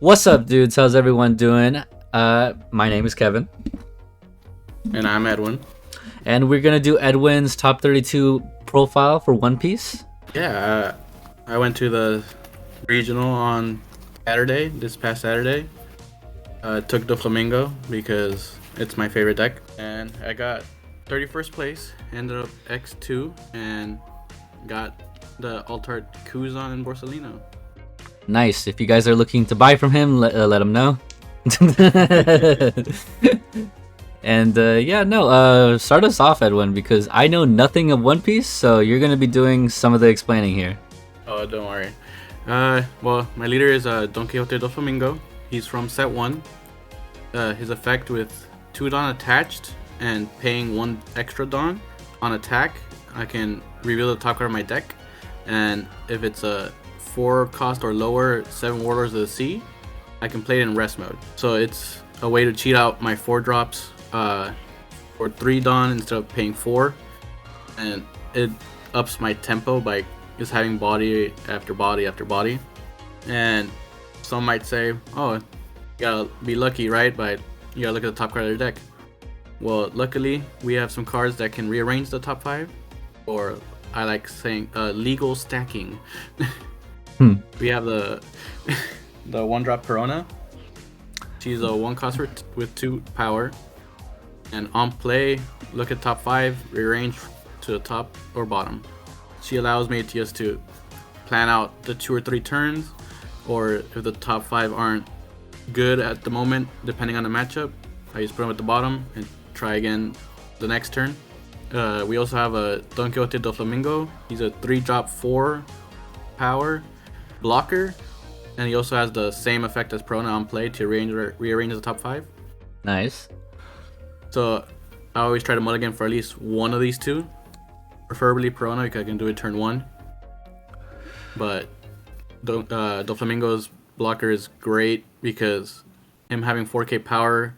What's up, dudes? How's everyone doing? My name is Kevin, And I'm Edwin. and we're gonna do Edwin's top 32 profile for One Piece. Yeah, I went to the regional on Saturday, this past Saturday. Took Doflamingo because it's my favorite deck. And I got 31st place, ended up X2, and got the Altart Kuzan and Borsalino. Nice. If you guys are looking to buy from him, let him know. And start us off, Edwin, because I know nothing of One Piece, so you're gonna be doing some of the explaining here. Oh, don't worry. Well, my leader is Don Quixote Doflamingo. He's from set 1. His effect with 2 Dawn attached and paying 1 extra Dawn on attack, I can reveal the top card of my deck. And if it's a 4 cost or lower, 7 Warlords of the Sea, I can play it in rest mode. So it's a way to cheat out my 4 drops for 3 Dawn instead of paying 4. And it ups my tempo by just having body after body after body. And some might say, oh, you gotta be lucky, right? But you gotta look at the top card of your deck. Well, luckily, we have some cards that can rearrange the top 5. Or I like saying legal stacking. We have the 1-drop Perona. She's a 1 cost with 2 power. And on play, look at top 5, rearrange to the top or bottom. She allows me to plan out the 2 or 3 turns, or if the top 5 aren't good at the moment, depending on the matchup, I just put them at the bottom and try again the next turn. We also have a Don Quixote Doflamingo. He's a 3-drop 4 power blocker, and he also has the same effect as Perona on play to rearrange the top 5. Nice. So I always try to mulligan for at least one of these 2. Preferably Perona because I can do it turn 1. But Doflamingo's blocker is great because him having 4k power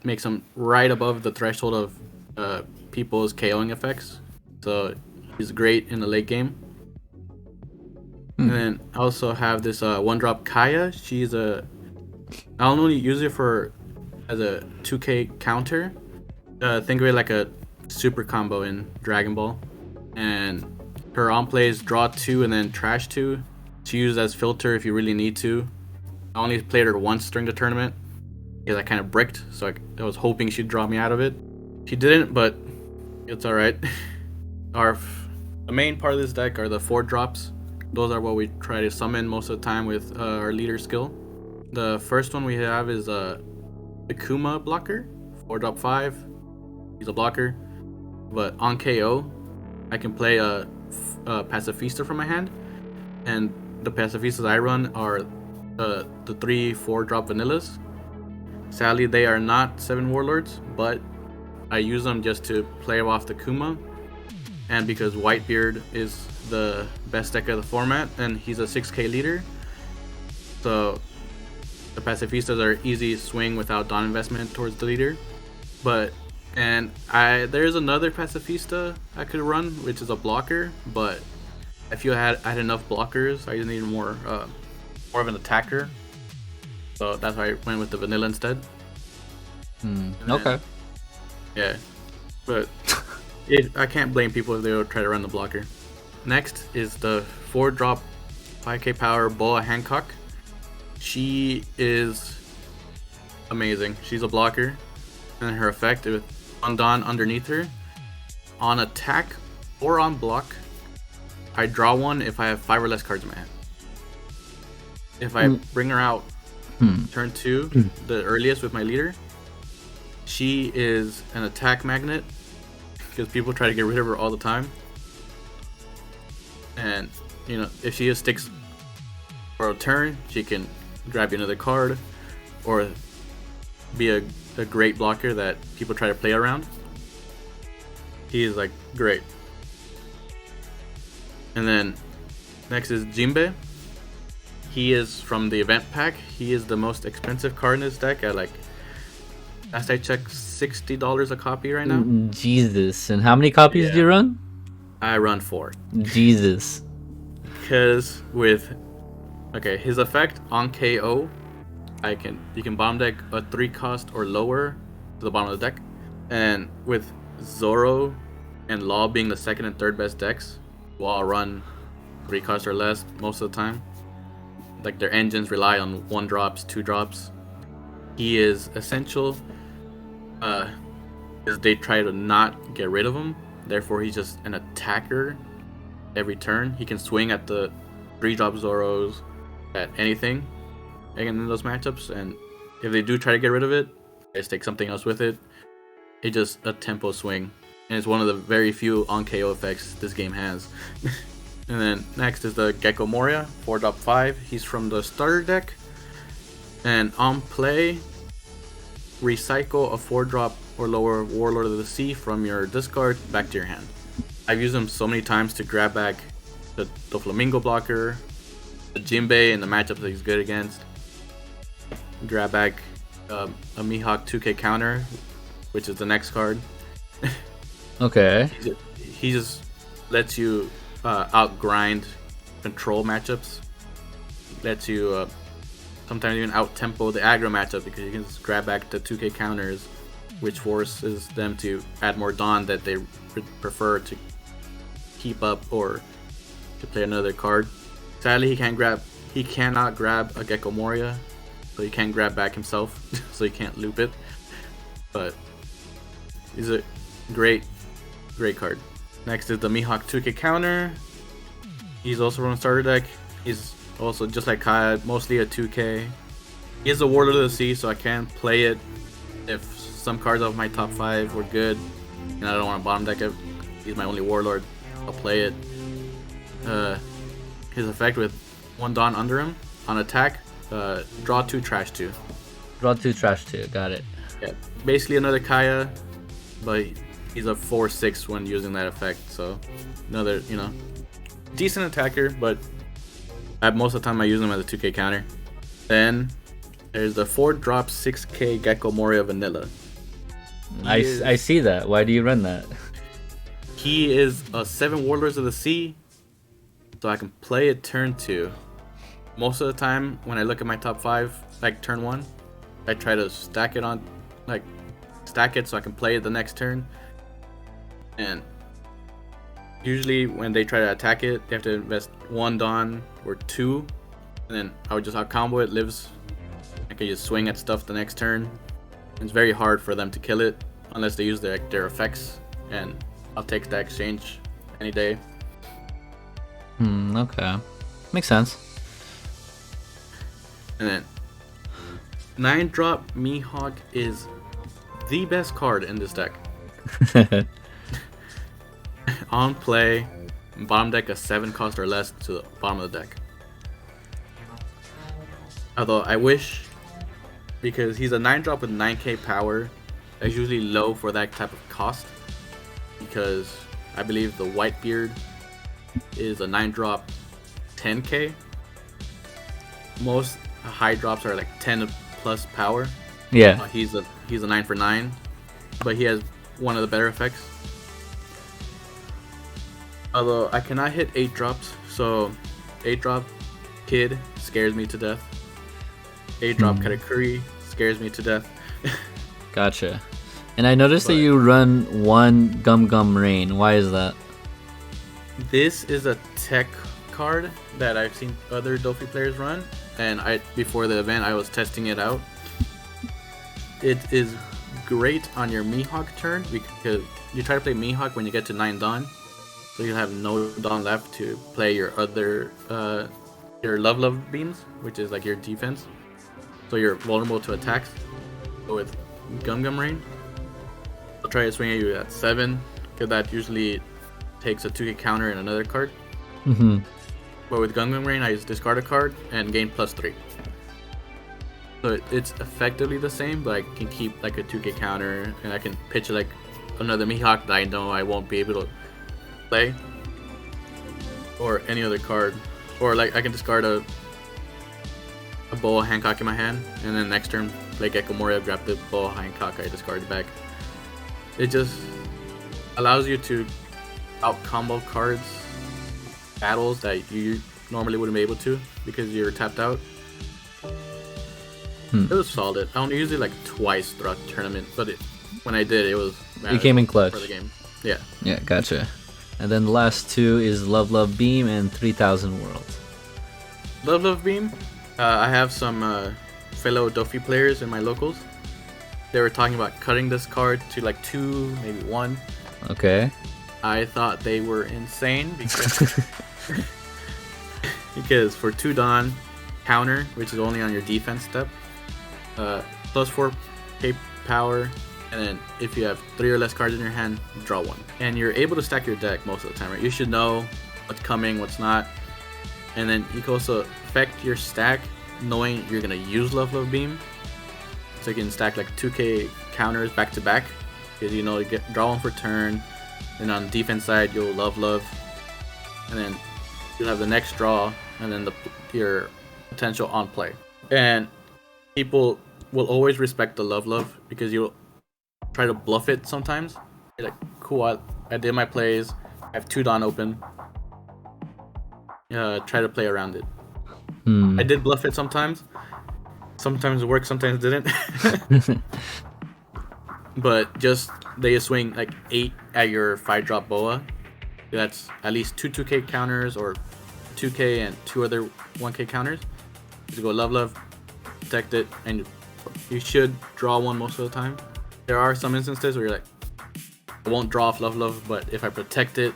makes him right above the threshold of people's KOing effects. So he's great in the late game. And then I also have this 1-drop Kaya. I only use it as a 2k counter. Think of it like a super combo in Dragon Ball. And her on play is draw 2 and then trash 2 to use as filter if you really need to. I only played her once during the tournament because I kind of bricked, so I was hoping she'd draw me out of it. She didn't, but it's alright. The main part of this deck are the 4 drops. Those are what we try to summon most of the time with our leader skill. The first one we have is the Kuma blocker, 4-drop 5. He's a blocker, but on KO, I can play a Pacifista from my hand, and the Pacifistas I run are the 3 4-drop vanillas. Sadly, they are not 7 Warlords, but I use them just to play off the Kuma, and because Whitebeard is the best deck of the format, and he's a 6k leader, so the Pacifistas are easy swing without Dawn investment towards the leader. There's another Pacifista I could run, which is a blocker, but I feel I had enough blockers. I just needed more of an attacker, so that's why I went with the vanilla instead. Okay. Yeah, but I can't blame people if they would try to run the blocker. Next is the 4-drop 5k power Boa Hancock. She is amazing. She's a blocker, and her effect with Dawn underneath her, on attack or on block, I draw 1 if I have 5 or less cards in my hand. If I bring her out turn 2, the earliest with my leader, she is an attack magnet because people try to get rid of her all the time. And if she just sticks for a turn, she can grab you another card or be a great blocker that people try to play around. He is like great. And then next is Jinbe. He is from the event pack. He is the most expensive card in this deck at last I checked, $60 a copy right now. Jesus. And how many copies do you run? I run 4. Jesus. Because with Okay, his effect on KO, you can bottom deck a 3 cost or lower to the bottom of the deck, and with Zoro and Law being the second and third best decks, will all run 3 cost or less most of the time. Like their engines rely on 1 drops, 2 drops. He is essential, because they try to not get rid of him. Therefore, he's just an attacker every turn. He can swing at the 3-drop Zoros, at anything in those matchups, and if they do try to get rid of it, they just take something else with it. It's just a tempo swing, and it's one of the very few on KO effects this game has. And then next is the Gecko Moria, 4-drop 5. He's from the starter deck, and on play, recycle a 4-drop or lower Warlord of the Sea from your discard back to your hand. I've used him so many times to grab back the Doflamingo blocker, the Jinbei in the matchups that he's good against. Grab back a Mihawk 2K counter, which is the next card. Okay. He just lets you outgrind control matchups. Lets you sometimes even out tempo the aggro matchup, because you can just grab back the 2K counters, which forces them to add more Dawn that they prefer to keep up or to play another card. Sadly, he cannot grab a Gecko Moria, so he can't grab back himself, so he can't loop it. But he's a great card. Next is the Mihawk 2K counter. He's also from the starter deck. He's also, just like Kaya, mostly a 2K. He is a Warlord of the Sea, so I can play it if some cards of my top 5 were good and I don't want to bottom deck it. He's my only Warlord. I'll play it. His effect with 1 Dawn under him on attack, draw 2, trash 2. Draw 2, trash 2. Got it. Yeah, basically another Kaya, but he's a 4/6 when using that effect. So another, decent attacker, but most of the time I use him as a 2K counter. Then there's the 4-drop 6K Gecko Moria Vanilla. I see that. Why do you run that? He is a 7 Warlords of the Sea, so I can play it turn 2. Most of the time, when I look at my top 5, like turn 1, I try to stack it so I can play it the next turn. And usually, when they try to attack it, they have to invest 1 Dawn or 2, and then I would just out-combo it, lives. I can just swing at stuff the next turn. It's very hard for them to kill it unless they use their effects, and I'll take that exchange any day. Okay. Makes sense. And then 9-drop Mihawk is the best card in this deck. On play, bottom deck a 7 cost or less to the bottom of the deck. Although I wish, because he's a 9-drop with 9k power, that's usually low for that type of cost, because I believe the Whitebeard is a 9-drop 10k. Most high drops are like 10 plus power. Yeah. He's a 9 for 9, but he has one of the better effects. Although I cannot hit 8 drops, so 8-drop Kid scares me to death. 8-drop Katakuri scares me to death. Gotcha. And I noticed that you run 1 Gum Gum Rain. Why is that? This is a tech card that I've seen other Dofi players run, and before the event I was testing it out. It is great on your Mihawk turn, because you try to play Mihawk when you get to 9 Dawn, so you'll have no Dawn left to play your other your Love beams, which is like your defense, so you're vulnerable to attacks. So with Gum Gum Rain, I'll try to swing at you at 7, because that usually takes a 2K counter and another card. But with Gum Gum Rain, I just discard a card and gain +3. So it's effectively the same, but I can keep like a 2K counter, and I can pitch like another Mihawk that I know I won't be able to play, or any other card. Or like I can discard a Boa Hancock in my hand, and then next turn play Gecko Moria, grab the Boa Hancock, I discard it back. It just allows you to out combo cards, battles that you normally wouldn't be able to because you're tapped out. Hmm. It was solid. I only used it like twice throughout the tournament, but when I did, it was It came in clutch for the game. Yeah. Yeah, gotcha. And then the last two is Love Love Beam and 3000 Worlds. Love Beam. I have some fellow Dofi players in my locals. They were talking about cutting this card to like 2, maybe 1. Okay. I thought they were insane because for 2 Dawn counter, which is only on your defense step, plus 4k power, and then if you have 3 or less cards in your hand, draw 1. And you're able to stack your deck most of the time, right? You should know what's coming, what's not. And then you can also affect your stack knowing you're gonna use Love Beam. So you can stack like 2k counters back to back, because you know you get draw 1 for turn. And on the defense side, you'll Love, and then you'll have the next draw, and then your potential on play. And people will always respect the Love because you'll try to bluff it sometimes. You're like, cool, I did my plays. I have 2 Dawn open. Try to play around it. I did bluff it sometimes. Sometimes it worked, sometimes it didn't. But they swing like 8 at your 5-drop boa. That's at least 2k counters or 2k and 2 other 1k counters. You go Love, protect it, and you should draw 1 most of the time. There are some instances where you're like, I won't draw off Love, but if I protect it,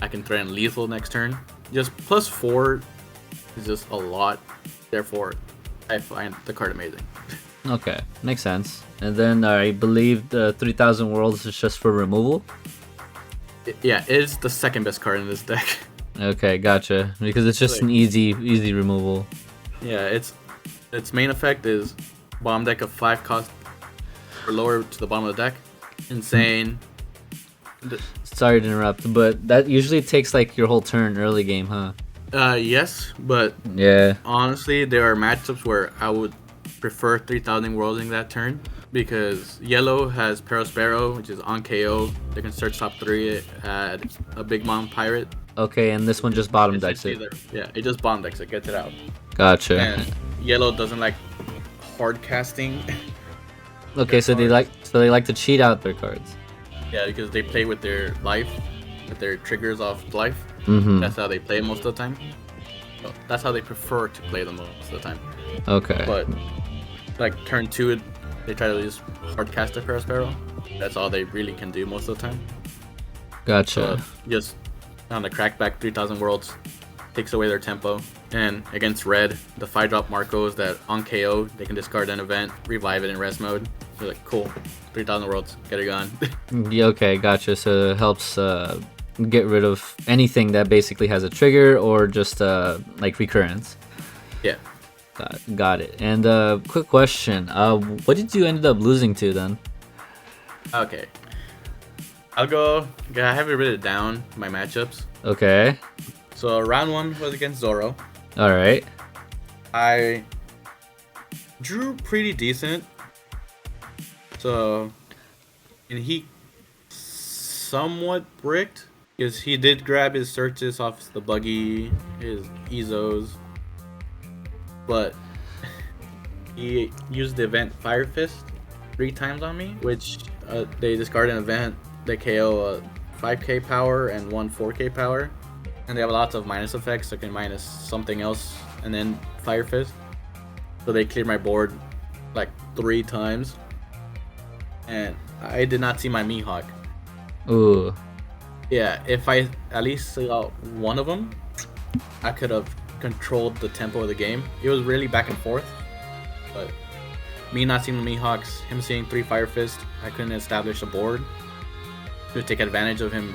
I can threaten lethal next turn. Just plus 4 is just a lot. Therefore, I find the card amazing. Okay, makes sense. And then I believe the 3000 Worlds is just for removal? Yeah, it is the second best card in this deck. Okay, gotcha. Because it's just an easy removal. Yeah, its main effect is bomb deck of 5 cost or lower to the bottom of the deck. Insane. Sorry to interrupt, but that usually takes like your whole turn early game, huh? Yes, but yeah, honestly, there are matchups where I would prefer 3000 Worlding that turn, because yellow has Perospero, which is on KO. They can search top 3 at a Big Mom Pirate. Okay, and this one just bottom decks it. Yeah, it just bottom decks it, gets it out. Gotcha. And yellow doesn't like hard casting. Okay, so they like to cheat out their cards. Yeah, because they play with their life, with their triggers off life. Mm-hmm. That's how they play most of the time. So that's how they prefer to play them most of the time. Okay. But like turn 2, they try to just hard cast a Perospero. That's all they really can do most of the time. Gotcha. So just on the crackback 3000 Worlds takes away their tempo. And against red, the 5-drop Marcos that on KO, they can discard an event, revive it in rest mode. They're like, cool, 3000 Worlds, get it gone. Yeah, okay, gotcha. So it helps get rid of anything that basically has a trigger or just like recurrence. Yeah. Got it. And quick question. What did you end up losing to then? Okay. I'll go. I have it written down, my matchups. Okay. So round 1 was against Zoro. All right. I drew pretty decent. So, and he somewhat bricked, because he did grab his searches off the buggy, his Ezos, but he used the event Fire Fist 3 times on me, which they discard an event, they KO 5k power and 1 4k power, and they have lots of minus effects, so I can minus something else and then Fire Fist. So they cleared my board like 3 times, and I did not see my Mihawk. Ooh. Yeah, if I at least saw one of them, I could have controlled the tempo of the game. It was really back and forth, but me not seeing the Mihawks, him seeing 3 Fire Fist, I couldn't establish a board to take advantage of him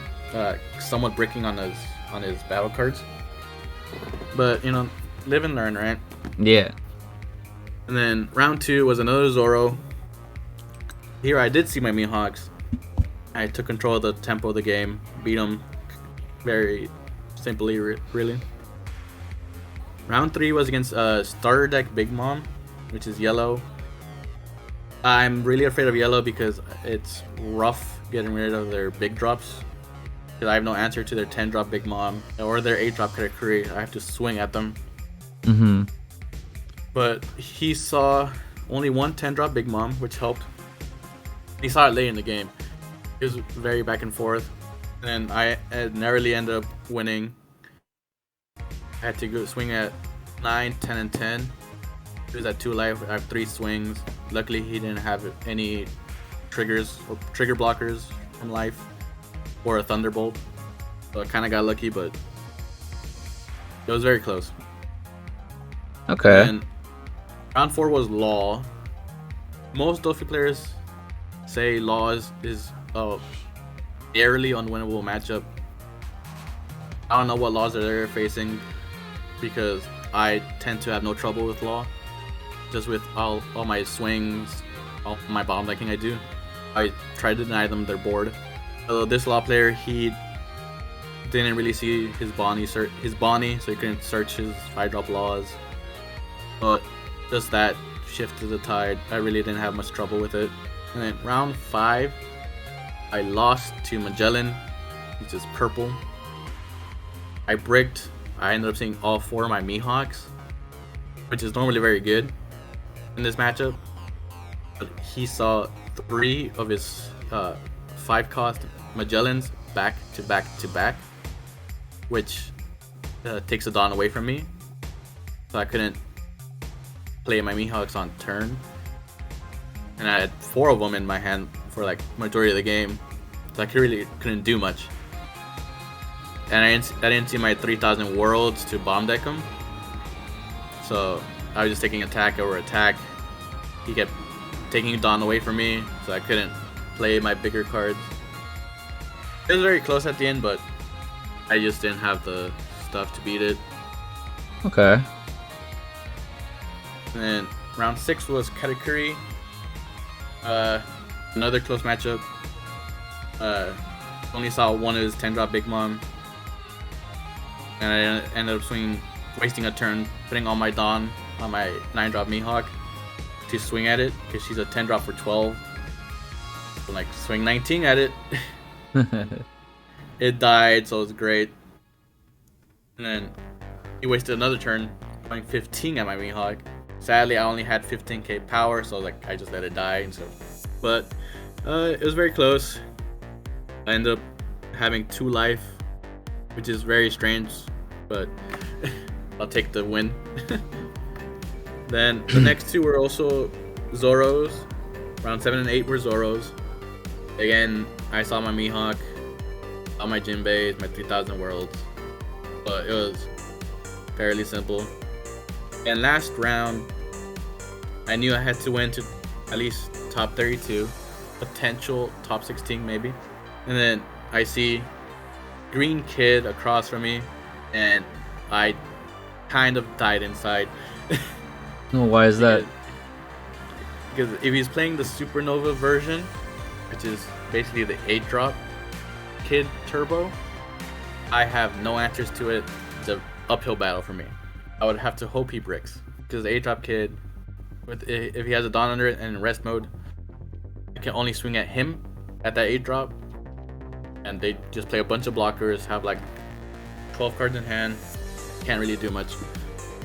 somewhat bricking on his battle cards. But you know, live and learn, right? Yeah. And then round 2 was another Zoro. Here I did see my Mihawks. I took control of the tempo of the game, beat him very simply, really. Round 3 was against starter deck Big Mom, which is yellow. I'm really afraid of yellow because it's rough getting rid of their big drops. because I have no answer to their 10 drop Big Mom or their 8 drop Katakuri. I have to swing at them. Mm-hmm. But he saw only one 10 drop Big Mom, which helped. He saw it late in the game. It was very back and forth. And I narrowly ended up winning. I had to go swing at 9, 10, and 10. He was at 2 life. I have 3 swings. Luckily, he didn't have any triggers or trigger blockers from life or a Thunderbolt. So I kind of got lucky, but it was very close. Okay. And round 4 was Law. Most Dofi players say Law is a barely unwinnable matchup. I don't know what laws they're facing because I tend to have no trouble with Law. Just with all my swings, all my bomb decking I do. I try to deny them their board. Although this Law player, he didn't really see his Bonnie, so he couldn't search his 5-drop Laws. But just that shifted the tide. I really didn't have much trouble with it. And then round 5, I lost to Magellan, which is purple. I bricked. I ended up seeing all 4 of my Mihawks, which is normally very good in this matchup. But he saw 3 of his 5-cost Magellans back to back to back, which takes a Dawn away from me. So I couldn't play my Mihawks on turn. And I had 4 of them in my hand for like majority of the game, so I couldn't do much. And I didn't see my 3,000 worlds to bomb deck him, so I was just taking attack over attack. He kept taking Dawn away from me, so I couldn't play my bigger cards. It was very close at the end, but I just didn't have the stuff to beat it. Okay. And then round 6 was Katakuri. Another close matchup. Only saw one of his 10-drop Big Mom. And I ended up wasting a turn, putting all my Dawn on my 9-drop Mihawk to swing at it, because she's a 10-drop for 12. So like, swing 19 at it. It died, so it was great. And then he wasted another turn, going 15 at my Mihawk. Sadly, I only had 15k power, so like I just let it die. And so, but it was very close. I ended up having 2 life, which is very strange, but I'll take the win. Then the next 2 were also Zoros. Round 7 and 8 were Zoros. Again, I saw my Mihawk, saw my Jinbeis, my 3,000 worlds, but it was fairly simple. And last round, I knew I had to win to at least top 32, potential top 16 maybe. And then I see Green Kid across from me, and I kind of died inside. Oh, why is that? Because if he's playing the Supernova version, which is basically the 8-drop Kid Turbo, I have no answers to it. It's an uphill battle for me. I would have to hope he bricks, because the 8-drop Kid, if he has a Dawn under it and in rest mode, I can only swing at him at that 8-drop, and they just play a bunch of blockers, have like 12 cards in hand, can't really do much.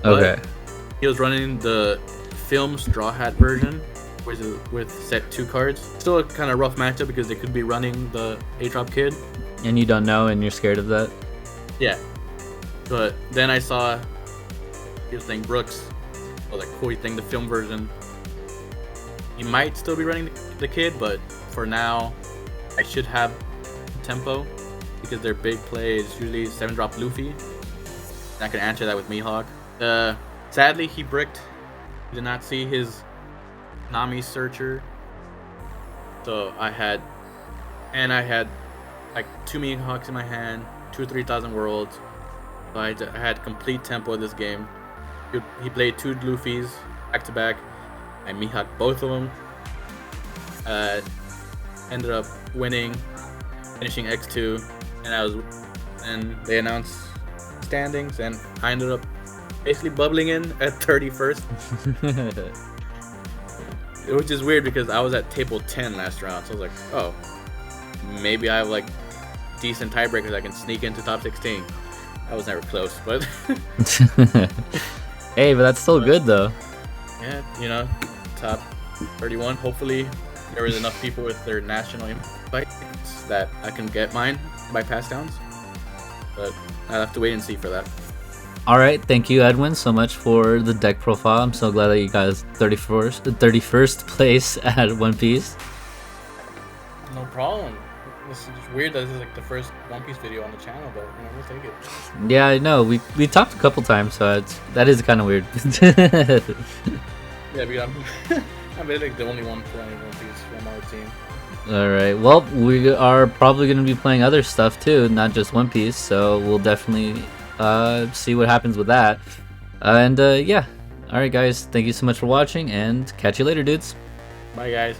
Okay. But he was running the Film Straw Hat version, which is with set 2 cards. Still a kind of rough matchup because they could be running the 8-drop Kid. And you don't know, and you're scared of that? Yeah. But then I saw he was playing Brooks. I was like, cool, he's playing the film version. He might still be running the Kid, but for now, I should have tempo, because their big play is usually 7-drop Luffy. And I can answer that with Mihawk. Sadly, he bricked. He did not see his Nami Searcher. So I had like 2 Mihawks in my hand, 2 or 3,000 worlds. So I had complete tempo of this game. He played 2 Luffys back to back. I Mihawk both of them. Ended up winning, finishing X2, and they announced standings, and I ended up basically bubbling in at 31st. Which is weird because I was at table 10 last round, so I was like, oh, maybe I have like decent tiebreakers, I can sneak into top 16. I was never close, but Hey, but that's still good though. yeah, top 31. Hopefully, there was enough people with their national invites that I can get mine by pass downs. But I'll have to wait and see for that. All right, thank you, Edwin, so much for the deck profile. I'm so glad that you guys 31st place at One Piece. No problem. This is weird that this is like the first One Piece video on the channel, but we'll take it. Yeah, I know. We talked a couple times, so that is kind of weird. Yeah, because I'm really like the only one playing One Piece from our team. All right. Well, we are probably going to be playing other stuff too, not just One Piece. So we'll definitely see what happens with that. And yeah. All right, guys. Thank you so much for watching, and catch you later, dudes. Bye, guys.